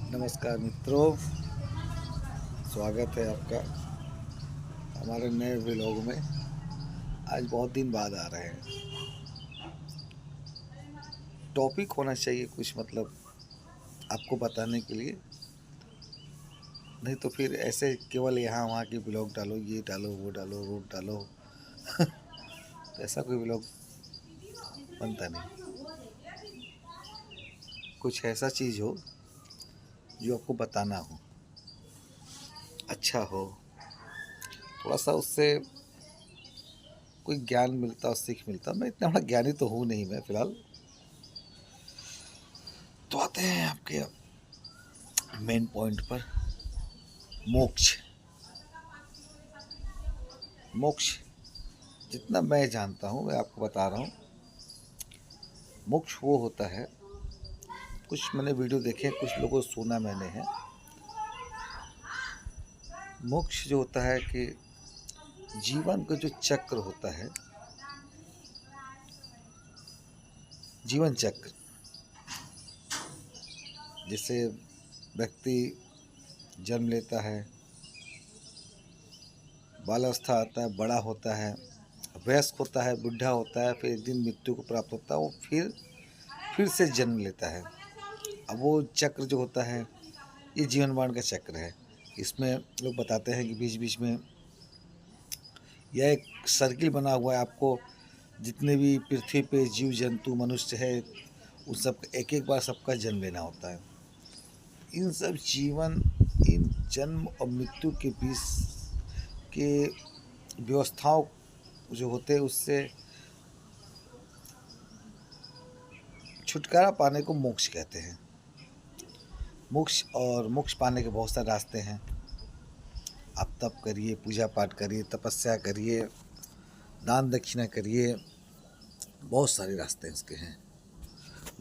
नमस्कार मित्रों, स्वागत है आपका हमारे नए व्लॉग में। आज बहुत दिन बाद आ रहे हैं। टॉपिक होना चाहिए कुछ, मतलब आपको बताने के लिए, नहीं तो फिर ऐसे केवल यहाँ वहाँ की व्लॉग डालो, ये डालो, वो डालो, रोड डालो। तो ऐसा कोई व्लॉग बनता नहीं। कुछ ऐसा चीज़ हो जो आपको बताना हो, अच्छा हो, थोड़ा सा उससे कोई ज्ञान मिलता और सीख मिलता। मैं इतना बड़ा ज्ञानी तो हूँ नहीं मैं फिलहाल। तो आते हैं आपके मेन पॉइंट पर। मोक्ष। मोक्ष जितना मैं जानता हूँ मैं आपको बता रहा हूँ। मोक्ष वो होता है, कुछ मैंने वीडियो देखे, कुछ लोगों से सुना मैंने है। मोक्ष जो होता है कि जीवन का जो चक्र होता है, जीवन चक्र, जैसे व्यक्ति जन्म लेता है, बालावस्था आता है, बड़ा होता है, वयस्क होता है, बुढ़ा होता है, फिर एक दिन मृत्यु को प्राप्त होता है, वो फिर से जन्म लेता है। अब वो चक्र जो होता है, ये जीवन मरण का चक्र है। इसमें लोग बताते हैं कि बीच बीच में यह एक सर्किल बना हुआ है। आपको जितने भी पृथ्वी पे जीव जंतु मनुष्य है, उन सब एक एक बार सबका जन्म लेना होता है। इन सब जीवन, इन जन्म और मृत्यु के बीच के व्यवस्थाओं जो होते हैं, उससे छुटकारा पाने को मोक्ष कहते हैं। मोक्ष और मोक्ष पाने के बहुत सारे रास्ते हैं। आप तप करिए, पूजा पाठ करिए, तपस्या करिए, दान दक्षिणा करिए, बहुत सारे रास्ते इसके हैं।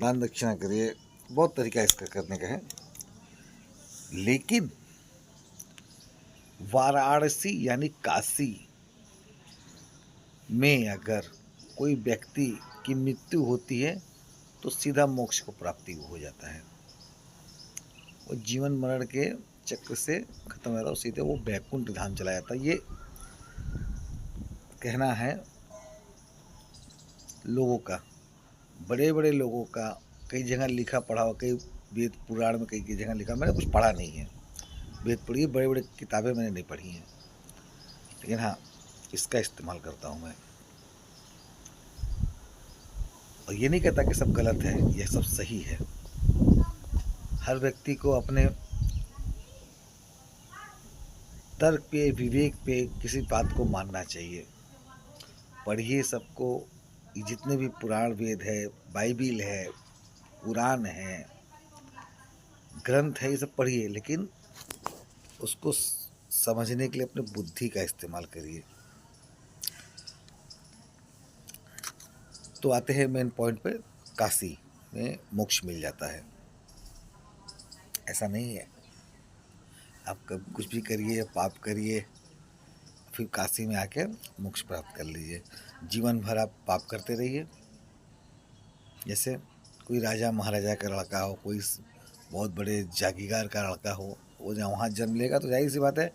दान दक्षिणा करिए, बहुत तरीका इसका करने का है। लेकिन वाराणसी यानी काशी में अगर कोई व्यक्ति की मृत्यु होती है तो सीधा मोक्ष को प्राप्ति हो जाता है। वो जीवन मरण के चक्र से खत्म हो जाता है, सीधे वो बैकुंठ धाम चला जाता है। ये कहना है लोगों का, बड़े बड़े लोगों का। कई जगह लिखा पढ़ा हो, कई वेद पुराण में कई जगह लिखा, मैंने कुछ पढ़ा नहीं है। वेद पढ़ी, बड़े बड़े किताबें मैंने नहीं पढ़ी हैं, लेकिन हाँ, इसका इस्तेमाल करता हूँ मैं। और ये नहीं कहता कि सब गलत है, यह सब सही है। हर व्यक्ति को अपने तर्क पे, विवेक पे किसी बात को मानना चाहिए। पढ़िए सबको, जितने भी पुराण वेद है, बाइबिल है, कुरान है, ग्रंथ है, ये सब पढ़िए, लेकिन उसको समझने के लिए अपने बुद्धि का इस्तेमाल करिए। तो आते हैं मेन पॉइंट पे। काशी में मोक्ष मिल जाता है, ऐसा नहीं है। आप कभी कुछ भी करिए, पाप करिए, फिर काशी में आके मोक्ष प्राप्त कर लीजिए। जीवन भर आप पाप करते रहिए। जैसे कोई राजा महाराजा का लड़का हो, कोई बहुत बड़े जागीरदार का लड़का हो, वो जहाँ वहाँ जन्म लेगा तो जाहिर सी बात है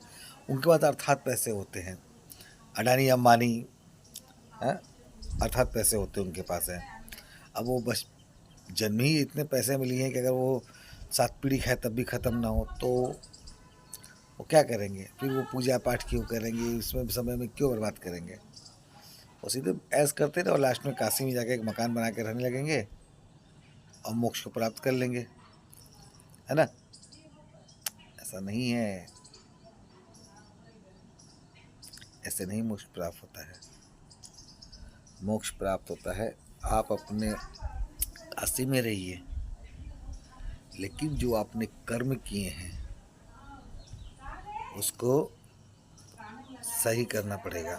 उनके पास अर्थात पैसे होते हैं। अडानी अंबानी हैं, अर्थात पैसे होते हैं उनके पास हैं। अब वो बस जन्म ही इतने पैसे मिली हैं कि अगर वो 7 पीढ़ी खाए तब भी ख़त्म ना हो तो वो क्या करेंगे? फिर वो पूजा पाठ क्यों करेंगे? इसमें समय में क्यों बर्बाद करेंगे? वो सीधे ऐश करते रहे और लास्ट में काशी में जाके एक मकान बना के रहने लगेंगे और मोक्ष को प्राप्त कर लेंगे, है ना? ऐसा नहीं है, ऐसे नहीं मोक्ष प्राप्त होता है। मोक्ष प्राप्त होता है, आप अपने काशी में रहिए, लेकिन जो आपने कर्म किए हैं उसको सही करना पड़ेगा।